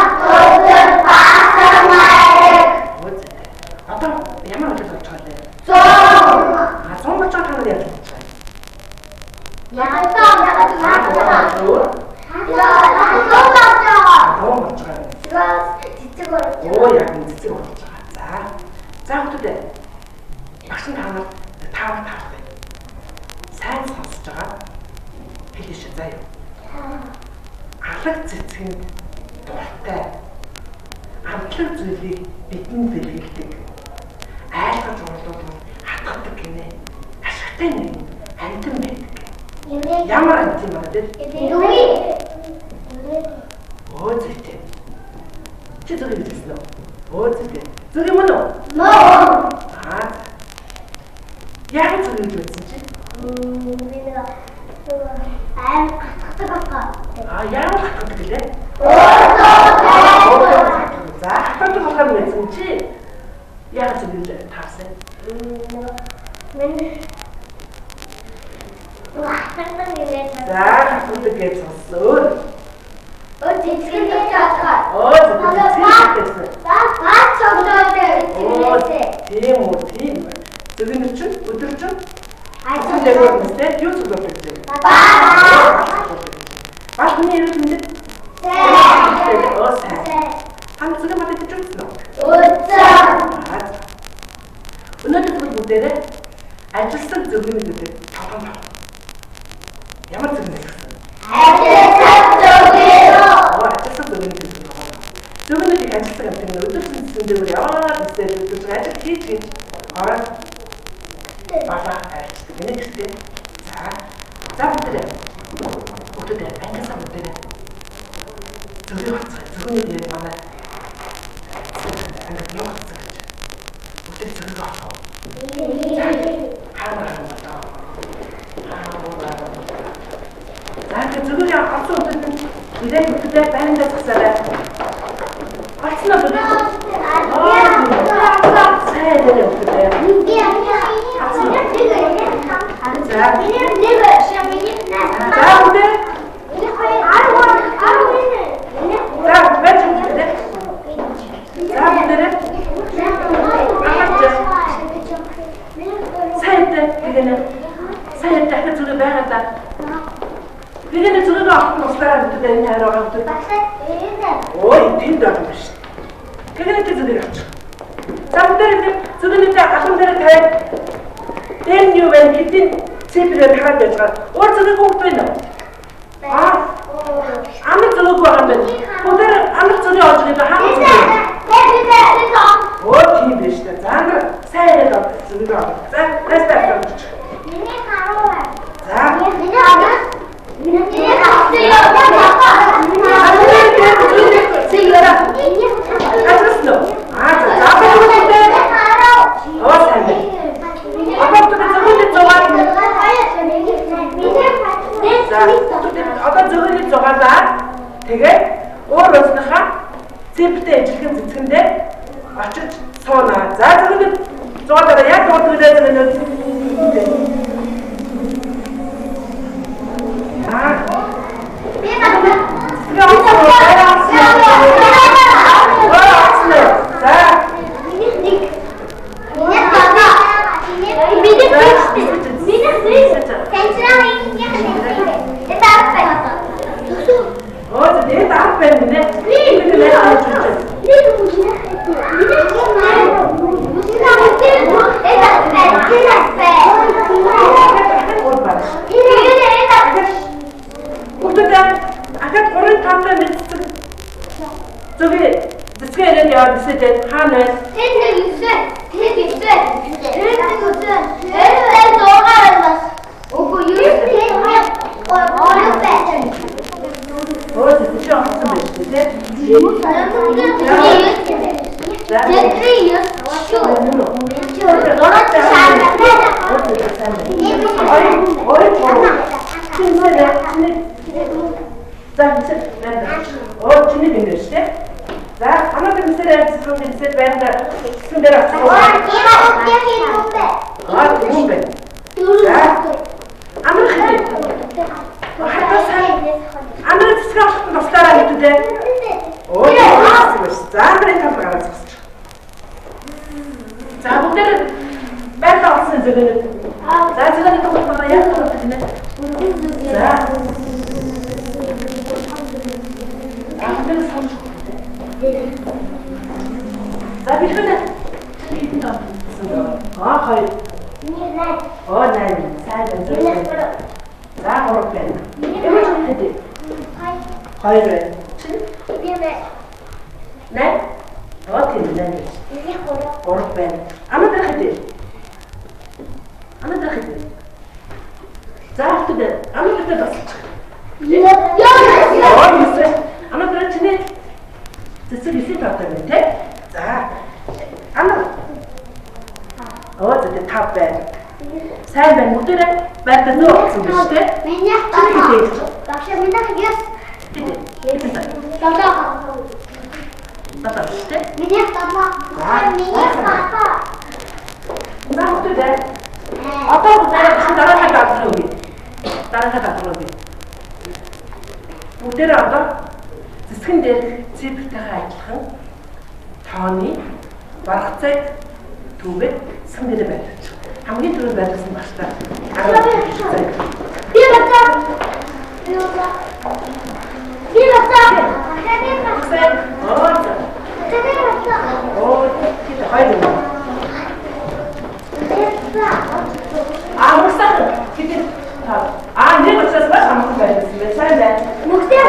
өдөр баасан маяг. Одоо ямар өдөр болж байгаа вэ? Сон болж байгаа нь яаж болж байгаа? цэцэг болж байгаа. За хүүхдүүд багш нь таанаар таарах. Сайн сонсож байгаа. Хэлээш заяа. Алаг цэцгийн дуртай амтлаг зүйлийг бидэнд бэлгэлдэг. Айлгаж урлуулсан хатгадаг гинэ. Ашигтай нэг амтан байдаг. Ямар амтан байна те? Оо зүйтэй. Чи зөв хэлсэн үү? Оо зүйтэй. Зөв юм уу? Яг зөв хэлсэн чи? Ямар хатгадаг гэлээ? За хатгадаг болохоор мэдсэн чи? Яг зөв хэлээ таарсан. За хатгадаг гэж сонсон. Цэцгийн чадхаа. Тийм үү, тийм. Зөвхөн чинь өдөр чинь ажил дээр үстэй юу зүгт байдаг. Бааш миний ярил мэдээ. Хам зүгт мэдээ ч үгүй. Өнөөдөр бүгдээрээ ажилсан зөвгөн гэдэг таван. Ямар зөвгөн вэ? Зөвхөн ажилтдаг амтны өдөрсөн зэндээр яваад үстэй өдөрж ажил хийж ороод бага ажилладаг гэнэ гэсэн. За бүгдээ ангисан бүгдээ зөвхөн яг манай ангид юу хацсан гэж бүгдээ зөвхөн авах. Хараа зөвхөн яг авсан үедээ ирээд бүгдээ байндаа засаарай. Ачна бүгд. зөөнөд. За цэцгийн томтмаа яг томт гинэ. За. Ахмад самш. За бэлгэнэ. Хитэн томт. Хоёр. Най. Сайн байна. За гурав байна. Ямар ч хэдий. Хоёр байна. Най. Тийм байна. Гурав байна. Амад хэдий. Амад хэдий. За хэдий. Амад хэдий бас. Амад хэдий. Цэцэг ихтэй тавтай байна те. За. Амад. Зэт тав байна. Сайн байна. Бүгдээрээ байртаа зөө болсон биз дээ. Миний хатаа. Багш миний яс. Тата. Таташтай. Миний хатаа. Миний хатаа. Бүгдээрээ. Одоо дараагийн дадлуу үгүй. Дараагийн дадлуу үгүй. Бүгдээрээ одоо цэцгэн дээр цифртайгаа адилхан тооны баргацайг түгээд сандэр байдаг. Хамгийн түрүүнд байсан багштай. Би бацаа. Хоёр. Мустах. Хэдий. Нэг учраас бас хамаагүй байсан бэ? Сайн байна. Мөхтэй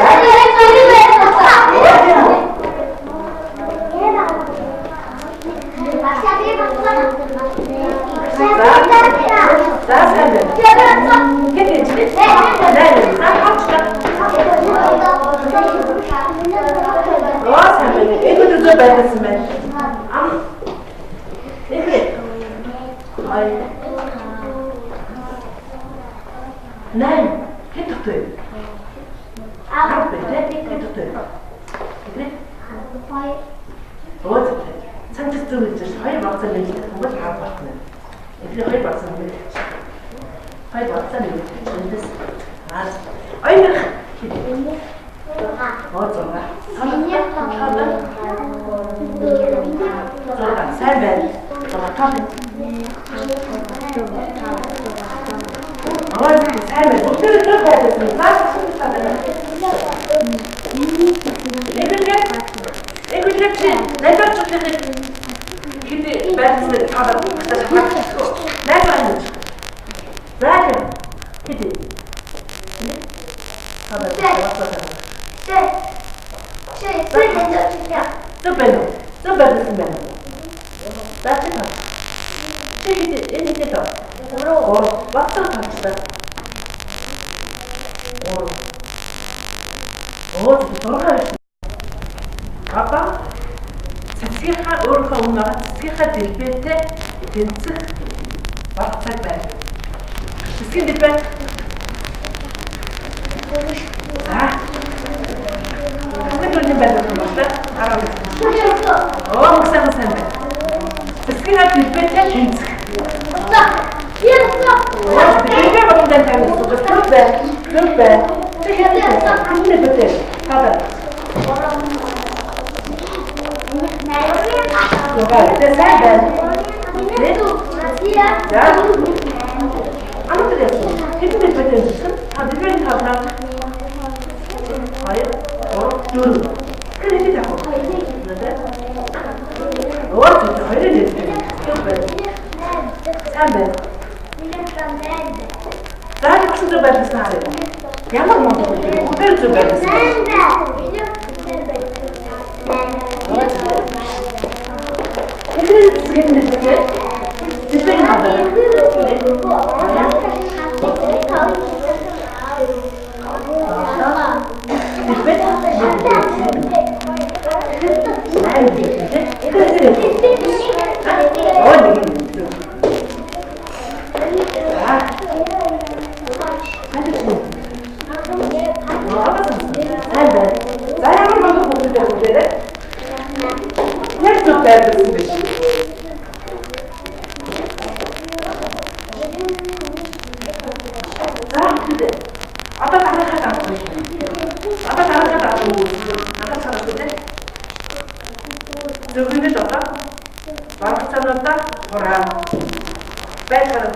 байхаараа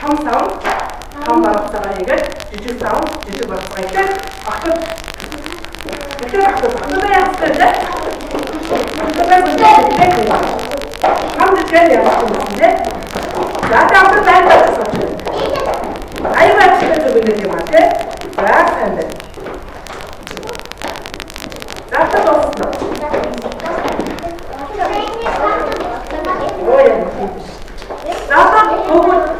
том сав том барцгаа хийгээд жижиг сав жижиг барцгаа хийгээд ахад яастай дээ. Хамт дээр яасан дээ. Заатаа тайлбарласан. Аймаг чиглэл юм аа тий. Заасан дээ. Заатаа болсон. Ой. Заатаа хөвгөл.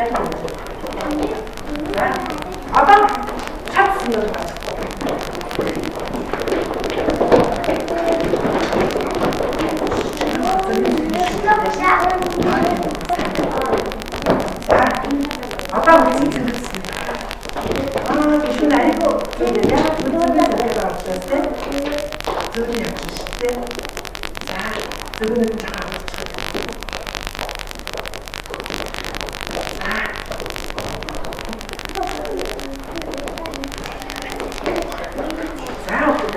자, 아빠 찾습니다. 아빠 우리 지금 귀신 아니고 이제야 우리가 들어갔을 때 저기 주실 때 자, 저거는 자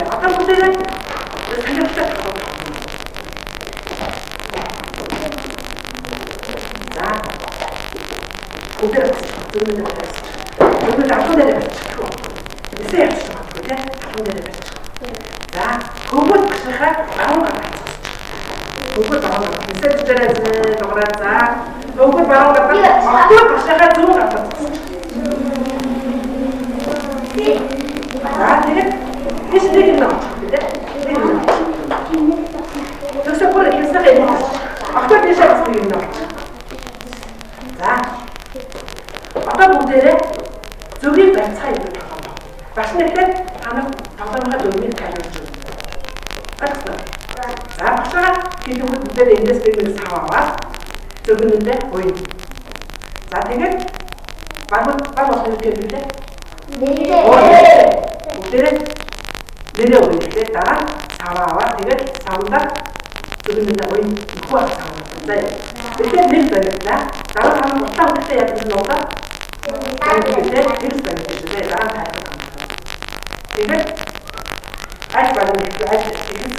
어떤 분들은 살려주다 자, 고개를 누르면 되겠어. 오늘 나쁜데를 뱉고, 있어야 주죠. 그래? 나쁜데를 뱉고. 자, 그것 그시가 나온 거 같아. 그것 나온 거 같아. 있어야 주더라지, 너그라자. 그것 나온 거 같아. 그것 그시가 좋은 거 같아. 자, 되게 계속 되긴 나왔죠. 여기서 보라 계속 되긴 나왔죠. 아까 계속 되긴 나왔죠. 자, 아까 모델에 저기 맨 차이를 당한다. 맛있는 때 하나 당당한 의미를 가려줘. 알았어? 자, 박사가 기존 모델에 인데스백을 사와와 적었는데 보임. 자, 되게 말은 어떻게 해줄래? 모델에 내려오릴 때 따라 사와와 되게 사온다. 적었는데 보임. 이거와 사온다. 그때 밀배겠다. 나랑 하는 거 딱 그때 해야 되는 건가? 그때 밀배를 주제 나랑 다 해서 이게 아직 말은 이게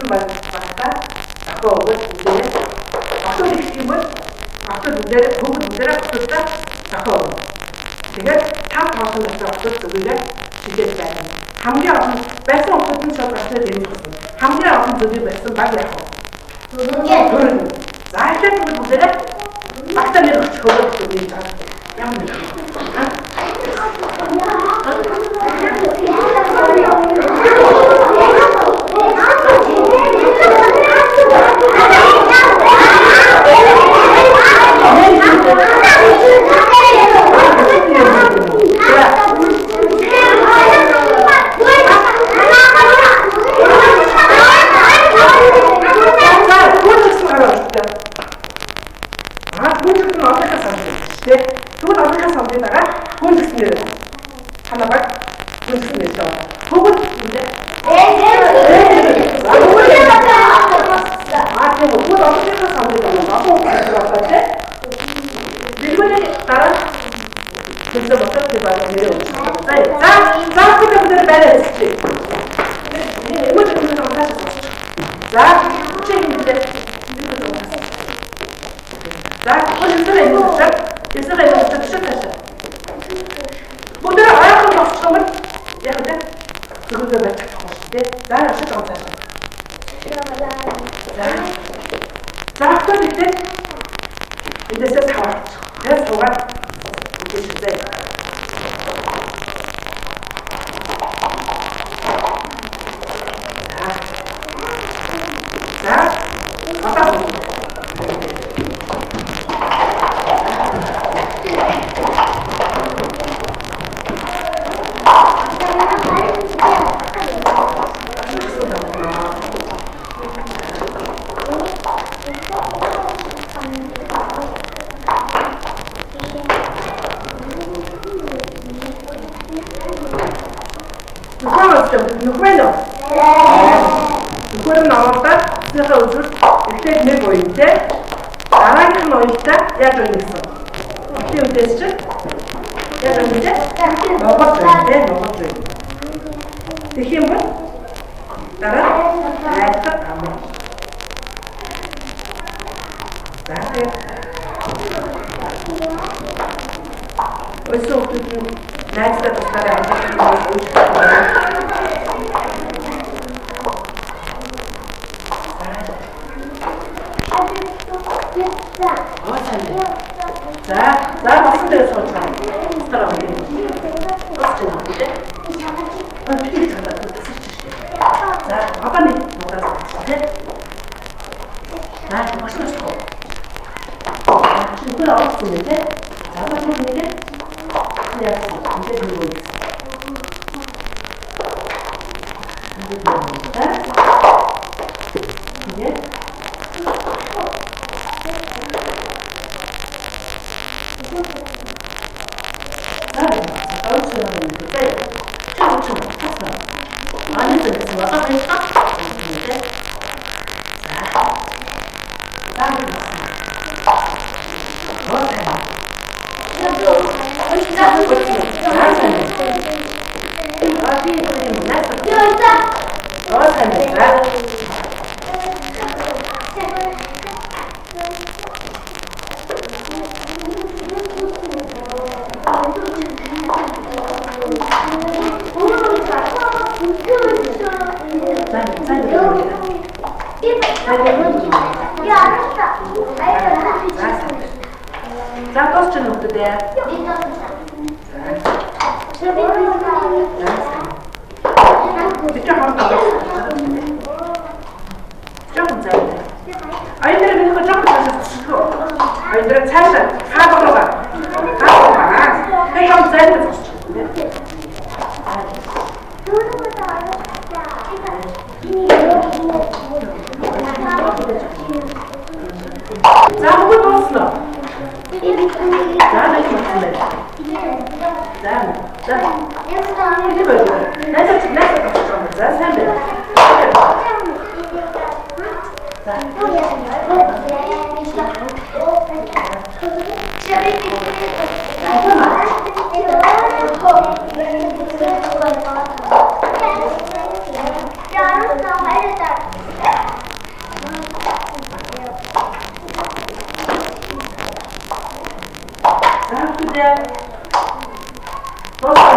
말 맞다. 아까 무대에 아까 시키면 아까 무대에 보고 무대를 붙였다. 아까 이게 다 벗어났어. 아까 그게 이제 함께 하면 말씀 없었던 저 같은 되는 거죠. 함께 하면 저기 말씀 많이 하고. 그러는 자, 이제 무대에 막다니로 저거 저기 자. 양면. 이제 들고 있어. 이제 들어봅니다. 이제 가운처럼 이렇게 춤을 췄어. 많이 들었어. 와서 했어? 이제 자, 다음에 자, 또 수준 어때? 직접 한번 조금 짜야 돼. 아이들은 그거 조금 짜서 주고 아이들은 차에서 가보러 가. 그럼 짜야 돼. 자, 한번 더 쓰나? 자, 나 이거 맞추네. 자, 이제 뭐야? 내가 자, 샌드. 자,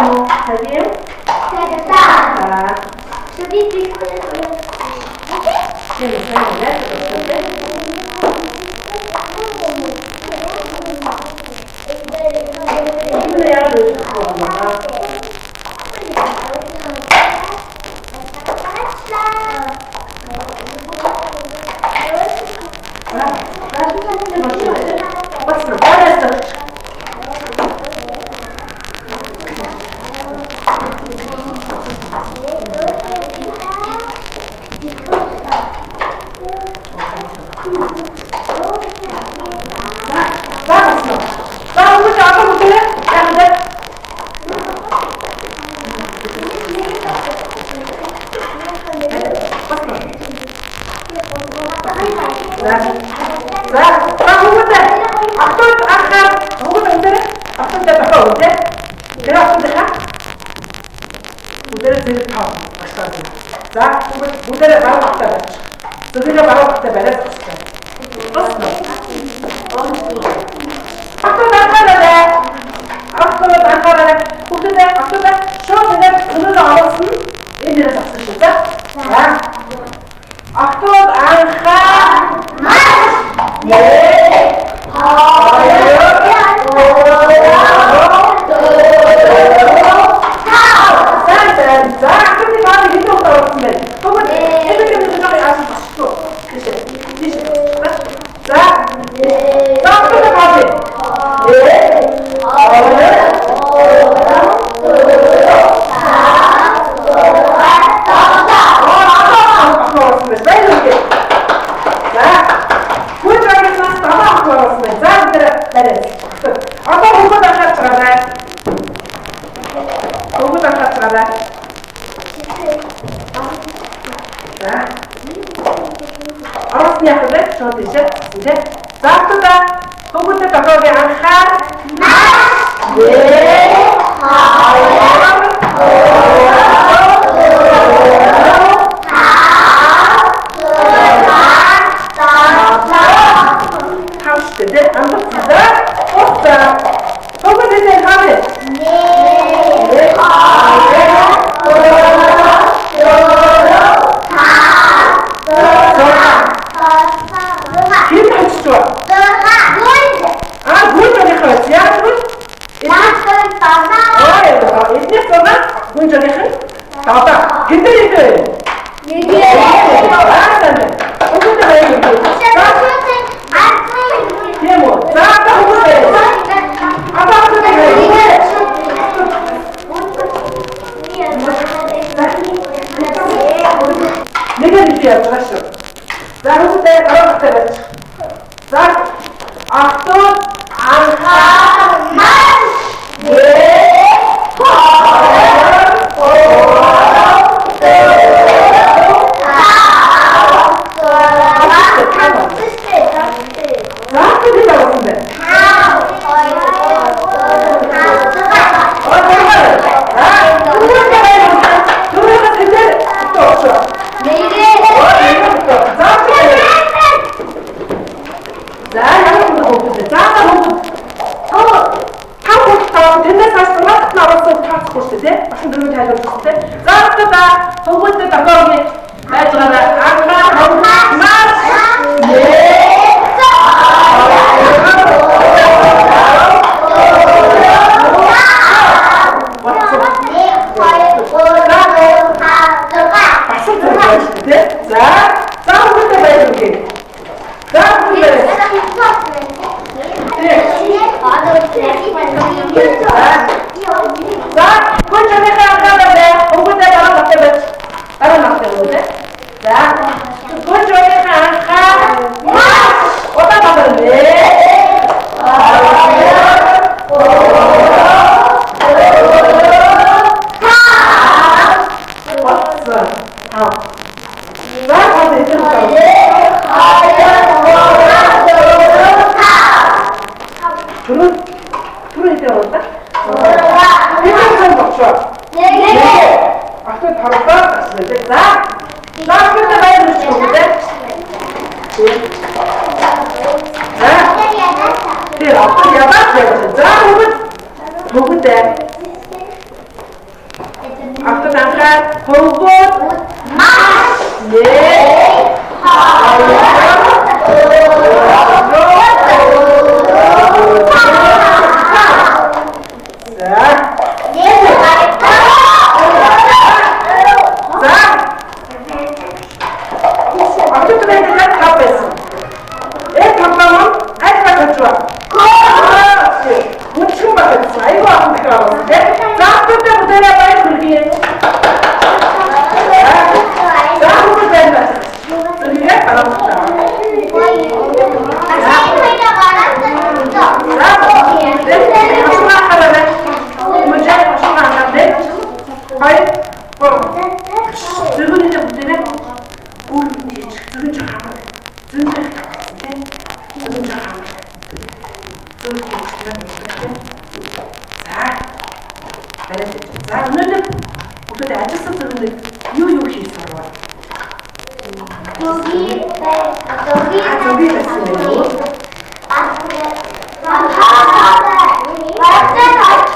또 자기요? 자, 무대를 바로 갖다 놨죠. 그게 바로 갖다 내렸었어. 앞으로 나가라래. 앞으로 나가라래. 호텔에 앞으로 쇼트에 그늘을 알았음. 인디를 잡수 진짜. 자, 앞으로 안가. 네. 자, 그걸 전에 가는데 공부 때 나랑 맞대 봐. 나랑 맞대 보세. 자, 그걸 전에 가. 어디다 가는데? 왔어. 나 가서 있으니까. 둘은 이때 왔다? 일등선 박수야. 박수 바로 따라갔으면 돼. 나 그때 많이 들으시는데? 네, 앞으로 야단쳐요, 진짜. 보고 때. 앞으로 잠깐 보고. 네. 자, 오늘은 우리 앉아서 들으면 요요히 있어요. 저기 됐으면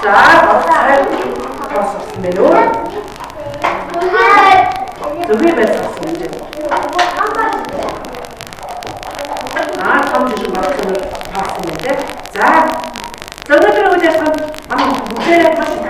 자, 잘 썼으면 저기 됐었으면 이제 좀 봤으면 돼. 자, 저녁에 이제 한 목소리를 다시